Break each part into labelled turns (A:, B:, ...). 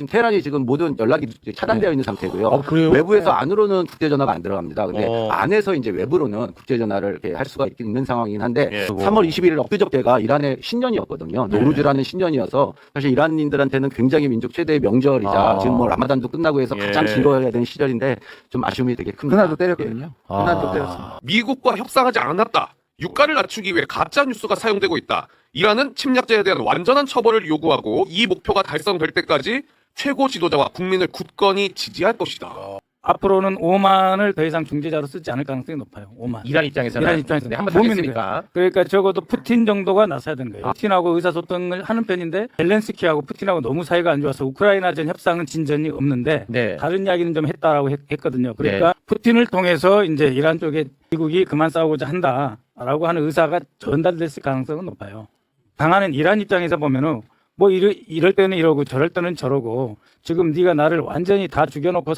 A: 지금 테헤란이 지금 모든 연락이 차단되어 있는 상태고요.
B: 그래요?
A: 외부에서 안으로는 국제전화가 안 들어갑니다. 근데 안에서 이제 외부로는 국제전화를 이렇게 할 수가 있는 상황이긴 한데 3월 21일 엊그저께가 이란의 신년이었거든요. 노루즈라는 신년이어서 사실 이란인들한테는 굉장히 민족 최대의 명절이자 지금 뭐 라마단도 끝나고 해서 가장 즐거워야 되는 시절인데 좀 아쉬움이 되게 큽니다.
C: 그날도 때렸거든요.
A: 그날도 때렸습니다.
D: 미국과 협상하지 않았다. 유가를 낮추기 위해 가짜 뉴스가 사용되고 있다. 이란은 침략자에 대한 완전한 처벌을 요구하고 이 목표가 달성될 때까지 최고 지도자와 국민을 굳건히 지지할 것이다.
E: 앞으로는 오만을 더 이상 중재자로 쓰지 않을 가능성이 높아요. 오만.
B: 이란 입장에서는
E: 이란 입장에서는
B: 한번
E: 보면
B: 하겠으니까.
E: 그러니까 적어도 푸틴 정도가 나서야 되는 거예요. 푸틴하고 의사소통을 하는 편인데 젤렌스키하고 푸틴하고 너무 사이가 안 좋아서 우크라이나전 협상은 진전이 없는데
B: 네.
E: 다른 이야기는 좀 했다라고 했거든요. 그러니까 푸틴을 통해서 이제 이란 쪽에 미국이 그만 싸우고자 한다라고 하는 의사가 전달됐을 가능성은 높아요. 당하는 이란 입장에서 보면은 뭐 이럴 때는 이러고 저럴 때는 저러고 지금 네가 나를 완전히 다 죽여놓고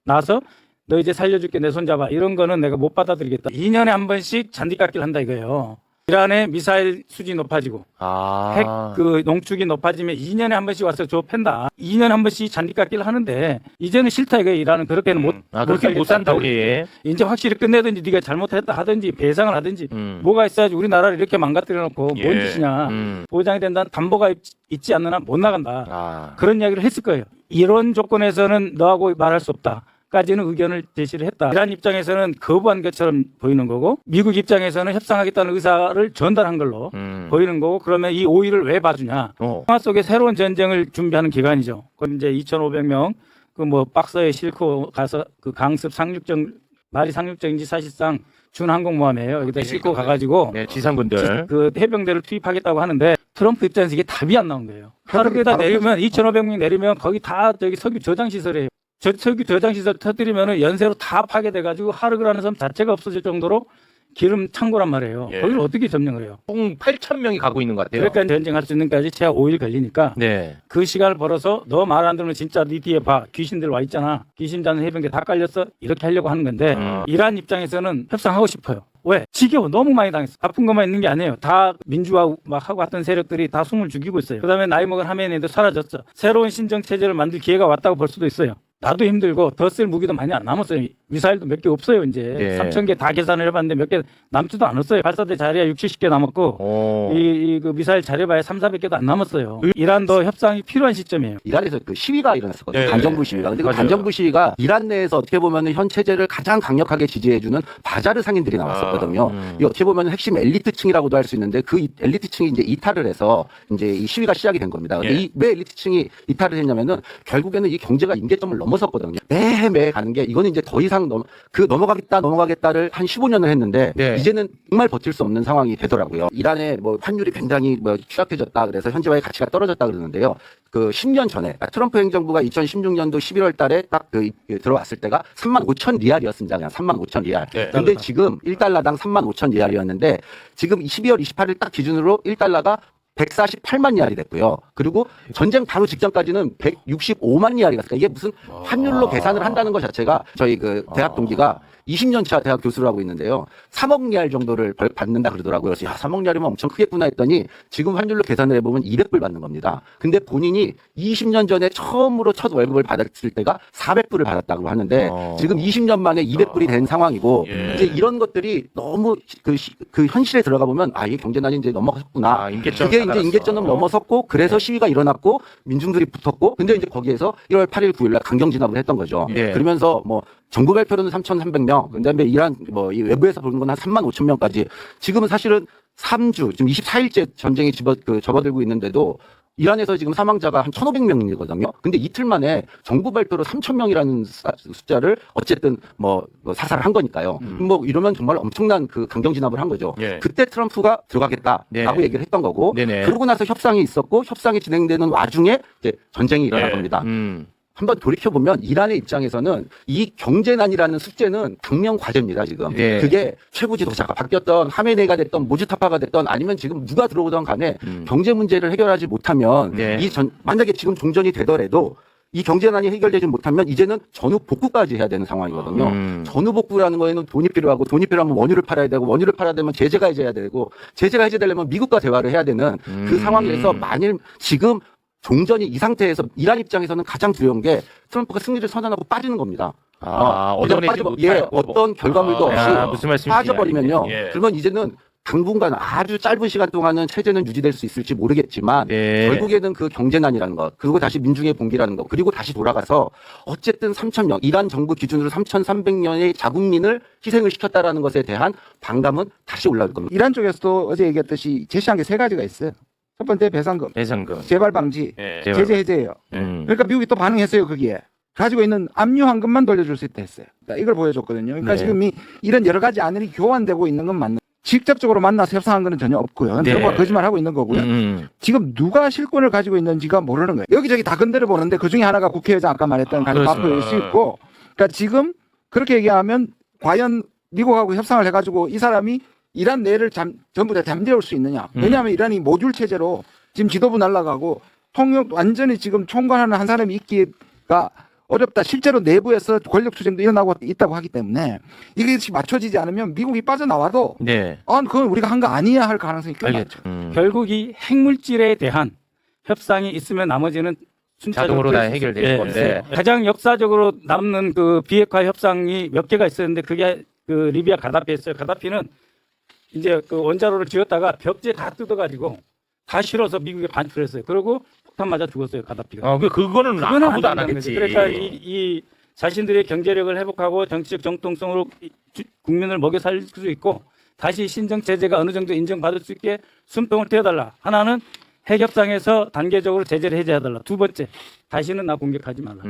E: 나서 너 이제 살려줄게 내 손 잡아 이런 거는 내가 못 받아들이겠다. 2년에 한 번씩 잔디깎기를 한다 이거예요. 이란의 미사일 수준이 높아지고 핵 그 농축이 높아지면 2년에 한 번씩 와서 줘 팬다. 2년에 한 번씩 잔디깎기를 하는데 이제는 싫다 이거예요. 이란은 그렇게는
B: 그렇게 못 산다 우리.
E: 이제 확실히 끝내든지 네가 잘못했다 하든지 배상을 하든지 뭐가 있어야지 우리나라를 이렇게 망가뜨려 놓고 뭔 짓이냐. 보장이 된다는 담보가 있지 않는 한 못 나간다. 그런 이야기를 했을 거예요. 이런 조건에서는 너하고 말할 수 없다. 까지는 의견을 제시를 했다. 이란 입장에서는 거부한 것처럼 보이는 거고 미국 입장에서는 협상하겠다는 의사를 전달한 걸로 보이는 거고 그러면 이 5일을 왜 봐주냐. 평화 속에 새로운 전쟁을 준비하는 기간이죠. 그럼 이제 2,500명 그 뭐 박스에 싣고 가서 그 강습 상륙정 말이 상륙정인지 사실상 준항공모함이에요. 여기다 싣고 가가지고
B: 지상군들
E: 그 해병대를 투입하겠다고 하는데 트럼프 입장에서 이게 답이 안 나온 거예요. 하루에다 내리면 2,500명 내리면 거기 다 저기 석유 저장 시설이에요. 석유 저장 시설 터뜨리면은 연쇄로 다 파괴돼가지고 하르그라는 섬 자체가 없어질 정도로 기름 창고란 말이에요. 거기를 어떻게 점령을 해요?
B: 총 8,000명이 가고 있는 것 같아요.
E: 그러니까 전쟁할 수 있는 까지 최하 5일 걸리니까 그 시간을 벌어서 너 말 안 들으면 진짜 네 뒤에 봐. 귀신들 와 있잖아. 귀신 자는 해병대 다 깔렸어. 이렇게 하려고 하는 건데 이란 입장에서는 협상하고 싶어요. 왜? 지겨워. 너무 많이 당했어. 아픈 것만 있는 게 아니에요. 다 민주화 막 하고 왔던 세력들이 다 숨을 죽이고 있어요. 그다음에 나이 먹은 하메네이도 사라졌어. 새로운 신정 체제를 만들 기회가 왔다고 볼 수도 있어요. 나도 힘들고 더 쓸 무기도 많이 안 남았어요. 미사일도 몇 개 없어요. 이제 3,000개 다 계산을 해봤는데 몇 개 남지도 않았어요. 발사대 자리야 60, 70개 남았고 그 미사일 자려봐야 3, 400개도 안 남았어요. 이란도 협상이 필요한 시점이에요.
A: 이란에서 그 시위가 일어났었거든요. 반정부 시위가. 근데 그 반정부 시위가 이란 내에서 어떻게 보면 현 체제를 가장 강력하게 지지해주는 바자르 상인들이 나왔었거든요. 이 어떻게 보면 핵심 엘리트층이라고도 할 수 있는데 그 엘리트층이 이제 이탈을 해서 이제 이 시위가 시작이 된 겁니다. 근데 왜 엘리트층이 이탈을 했냐면은 결국에는 이 경제가 임계점을 넘어섰거든요. 매해 가는 게 이거는 이제 더 이상 넘어가겠다를 한 15년을 했는데 이제는 정말 버틸 수 없는 상황이 되더라고요. 이란의 뭐 환율이 굉장히 뭐 취약해졌다 그래서 현지화의 가치가 떨어졌다 그러는데요. 그 10년 전에 트럼프 행정부가 2016년도 11월 달에 딱 들어왔을 때가 35,000 리알이었습니다. 그냥 35,000 리알. 근데 지금 1달러당 35,000 리알이었는데 지금 12월 28일 딱 기준으로 1달러가 148만 리알이 됐고요. 그리고 전쟁 바로 직전까지는 165만 리알이 갔으니까 이게 무슨 환율로 계산을 한다는 것 자체가 저희 그 대학 동기가 20년 차 대학 교수를 하고 있는데요. 3억 리알 정도를 받는다 그러더라고요. 그래서 야, 3억 리알이면 엄청 크겠구나 했더니 지금 환율로 계산을 해보면 200불 받는 겁니다. 근데 본인이 20년 전에 처음으로 첫 월급을 받았을 때가 400불을 받았다고 하는데 지금 20년 만에 200불이 된 상황이고 이제 이런 것들이 너무 그 현실에 들어가 보면 아, 이게 경제난이 이제 넘어갔구나. 그게 이제 임계점을 넘어섰고 그래서 시위가 일어났고 민중들이 붙었고 근데 이제 거기에서 1월 8일 9일 날 강경 진압을 했던 거죠. 그러면서 뭐 정부 발표로는 3,300명, 그다음에 이란 뭐 이 외부에서 보는 건 한 35,000명까지 지금은 사실은 3주 지금 24일째 전쟁이 접어들고 있는데도 이란에서 지금 사망자가 한 1,500명이거든요. 근데 이틀 만에 정부 발표로 3,000명이라는 숫자를 어쨌든 뭐 사살을 한 거니까요. 뭐 이러면 정말 엄청난 그 강경 진압을 한 거죠. 그때 트럼프가 들어가겠다라고 얘기를 했던 거고 그러고 나서 협상이 있었고 협상이 진행되는 와중에 이제 전쟁이 일어난 겁니다. 한번 돌이켜보면 이란의 입장에서는 이 경제난이라는 숙제는 당면 과제입니다, 지금. 그게 최고 지도자가 바뀌었던 하메네이가 됐던 모주타파가 됐던 아니면 지금 누가 들어오던 간에 경제 문제를 해결하지 못하면 만약에 지금 종전이 되더라도 이 경제난이 해결되지 못하면 이제는 전후 복구까지 해야 되는 상황이거든요. 전후 복구라는 거에는 돈이 필요하고 돈이 필요하면 원유를 팔아야 되고 원유를 팔아야 되면 제재가 해제해야 되고 제재가 해제되려면 미국과 대화를 해야 되는 그 상황에서 만일 지금 종전이 이 상태에서 이란 입장에서는 가장 두려운 게 트럼프가 승리를 선언하고 빠지는 겁니다.
B: 얻어내지 못할
A: 어떤 결과물도 없이
B: 무슨 말씀이신지
A: 빠져버리면요.
B: 알겠네. 예.
A: 그러면 이제는 당분간 아주 짧은 시간 동안은 체제는 유지될 수 있을지 모르겠지만 결국에는 그 경제난이라는 것, 그리고 다시 민중의 봉기라는 것, 그리고 다시 돌아가서 어쨌든 3,000년, 이란 정부 기준으로 3,300년의 자국민을 희생을 시켰다라는 것에 대한 반감은 다시 올라올 겁니다.
C: 이란 쪽에서도 어제 얘기했듯이 제시한 게 세 가지가 있어요. 첫 번째 배상금, 재발 방지, 제재 해제예요. 그러니까 미국이 또 반응했어요. 거기에 가지고 있는 압류 황금만 돌려줄 수 있다 했어요. 그러니까 이걸 보여줬거든요. 그러니까 지금 이런 여러 가지 안들이 교환되고 있는 건 맞는. 직접적으로 만나서 협상한 건 전혀 없고요. 트럼프가 거짓말하고 있는 거고요. 지금 누가 실권을 가지고 있는지가 모르는 거예요. 여기저기 다 건드려 보는데 그중에 하나가 국회의장 아까 말했던 바프일 수 있고, 그러니까 지금 그렇게 얘기하면 과연 미국하고 협상을 해가지고 이 사람이 이란 내를 전부 다 잠재울 수 있느냐. 왜냐하면 이란이 모듈 체제로 지금 지도부 날아가고 통역 완전히 지금 총괄하는 한 사람이 있기가 어렵다. 실제로 내부에서 권력 투쟁도 일어나고 있다고 하기 때문에 이게 맞춰지지 않으면 미국이 빠져나와도 그건 우리가 한 거 아니야 할 가능성이 꽤 많죠.
E: 결국 이 핵물질에 대한 협상이 있으면 나머지는
B: 자동으로 다 해결될 건데
E: 가장 역사적으로 남는 그 비핵화 협상이 몇 개가 있었는데 그게 그 리비아 가다피였어요. 가다피는 이제 그 원자로를 지었다가 벽제 다 뜯어가지고 다 실어서 미국에 반출을 했어요. 그리고 폭탄 맞아 죽었어요. 가다피가.
B: 그거는 아무도 안 하겠지.
E: 그러니까 이 자신들의 경제력을 회복하고 정치적 정통성으로 국민을 먹여 살릴 수 있고 다시 신정 체제가 어느 정도 인정받을 수 있게 숨통을 떼어달라. 하나는 핵협상에서 단계적으로 제재를 해제해달라. 두 번째, 다시는 나 공격하지 말라.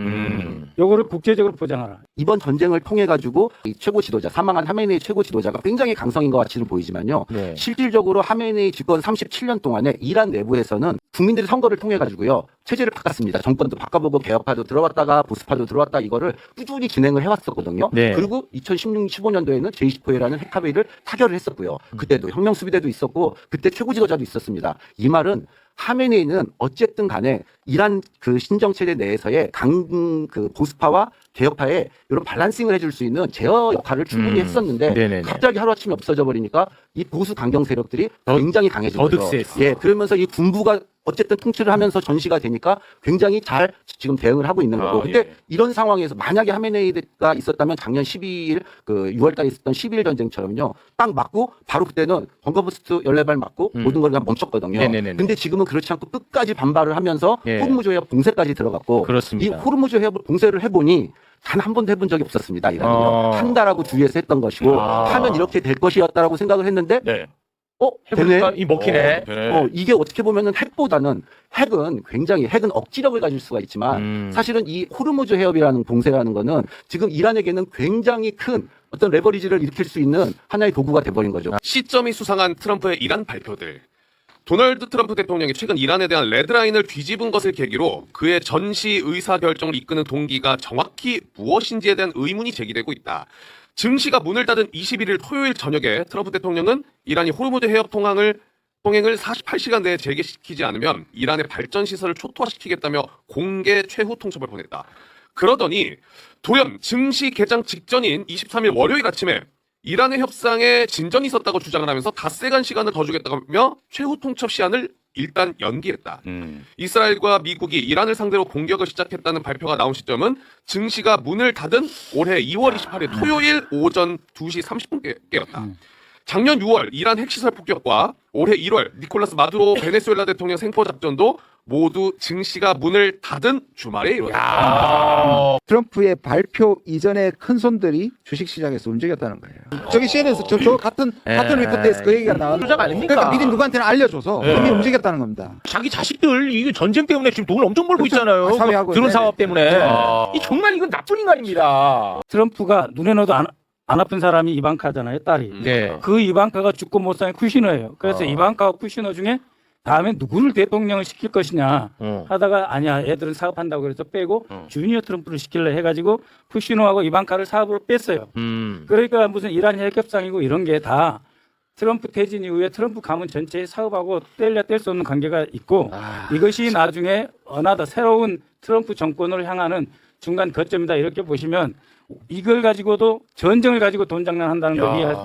E: 요거를 국제적으로 보장하라.
A: 이번 전쟁을 통해 가지고 최고 지도자, 사망한 하메네이 최고 지도자가 굉장히 강성인 것 같이는 보이지만요. 실질적으로 하메네이 집권 37년 동안에 이란 내부에서는 국민들이 선거를 통해 가지고요 체제를 바꿨습니다. 정권도 바꿔보고 개혁파도 들어왔다가 보수파도 들어왔다, 이거를 꾸준히 진행을 해왔었거든요. 그리고 2016, 15년도에는 제20포회라는 핵합의를 타결을 했었고요. 그때도 혁명수비대도 있었고 그때 최고 지도자도 있었습니다. 이 말은 하메네이는 어쨌든 간에 이란 그 신정체제 내에서의 그 보수파와 개혁파에 이런 밸런싱을 해줄 수 있는 제어 역할을 충분히 했었는데 갑자기 하루아침에 없어져 버리니까 이 보수 강경 세력들이 굉장히 강해진 거죠. 그러면서 이 군부가 어쨌든 통치를 하면서 전시가 되니까 굉장히 잘 지금 대응을 하고 있는 거고. 근데 이런 상황에서 만약에 하메네이가 있었다면 작년 12일 그 6월달에 있었던 12일 전쟁처럼요 딱 맞고 바로 그때는 벙커버스트 14발 맞고 모든 걸 그냥 멈췄거든요. 근데 지금은 그렇지 않고 끝까지 반발을 하면서 호르무즈 해협 봉쇄까지 들어갔고 이 호르무즈 해협을 봉쇄를 해보니 단 한 번도 해본 적이 없었습니다. 이란은요. 한다라고 주위에서 했던 것이고 하면 이렇게 될 것이었다라고 생각을 했는데
B: 해보니까 이 먹히네.
A: 이게 어떻게 보면은 핵은 억지력을 가질 수가 있지만 사실은 이 호르무즈 해협이라는 봉쇄라는 거는 지금 이란에게는 굉장히 큰 어떤 레버리지를 일으킬 수 있는 하나의 도구가 돼버린 거죠.
D: 시점이 수상한 트럼프의 이란 발표들. 도널드 트럼프 대통령이 최근 이란에 대한 레드라인을 뒤집은 것을 계기로 그의 전시 의사결정을 이끄는 동기가 정확히 무엇인지에 대한 의문이 제기되고 있다. 증시가 문을 닫은 21일 토요일 저녁에 트럼프 대통령은 이란이 호르무즈 해협 통행을 48시간 내에 재개시키지 않으면 이란의 발전 시설을 초토화시키겠다며 공개 최후 통첩을 보냈다. 그러더니 돌연 증시 개장 직전인 23일 월요일 아침에 이란의 협상에 진전이 있었다고 주장을 하면서 닷새간 시간을 더 주겠다며 최후 통첩 시한을 일단 연기했다. 이스라엘과 미국이 이란을 상대로 공격을 시작했다는 발표가 나온 시점은 증시가 문을 닫은 올해 2월 28일 토요일 오전 2시 30분께였다. 작년 6월 이란 핵시설 폭격과 올해 1월 니콜라스 마두로 베네수엘라 대통령 생포 작전도 모두 증시가 문을 닫은 주말에 이루어졌다.
C: 트럼프의 발표 이전에 큰 손들이 주식시장에서 움직였다는 거예요. 저기 CNN에서 저 같은 리포트에서 그 얘기가 나왔는데 그러니까 미리 누구한테는 알려줘서 이미 움직였다는 겁니다.
B: 자기 자식들 이게 전쟁 때문에 지금 돈을 엄청 벌고 있잖아요. 드론 사업 때문에. 이 정말 이건 나쁜 인간입니다.
E: 트럼프가 눈에 넣어도 안 아픈 사람이 이방카잖아요, 딸이. 그 이방카가 죽고 못 사는 쿠시너예요. 그래서 이방카와 쿠시너 중에 다음에 누구를 대통령을 시킬 것이냐 하다가 아니야, 애들은 사업한다고 그래서 빼고 주니어 트럼프를 시킬래 해가지고 쿠시너하고 이방카를 사업으로 뺐어요. 그러니까 무슨 이란 핵협상이고 이런 게 다 트럼프 퇴진 이후에 트럼프 가문 전체의 사업하고 뗄 수 없는 관계가 있고 이것이 나중에 어나더 새로운 트럼프 정권을 향하는 중간 거점이다, 이렇게 보시면 이걸 가지고도 전쟁을 가지고 돈 장난한다는 걸 이해할 수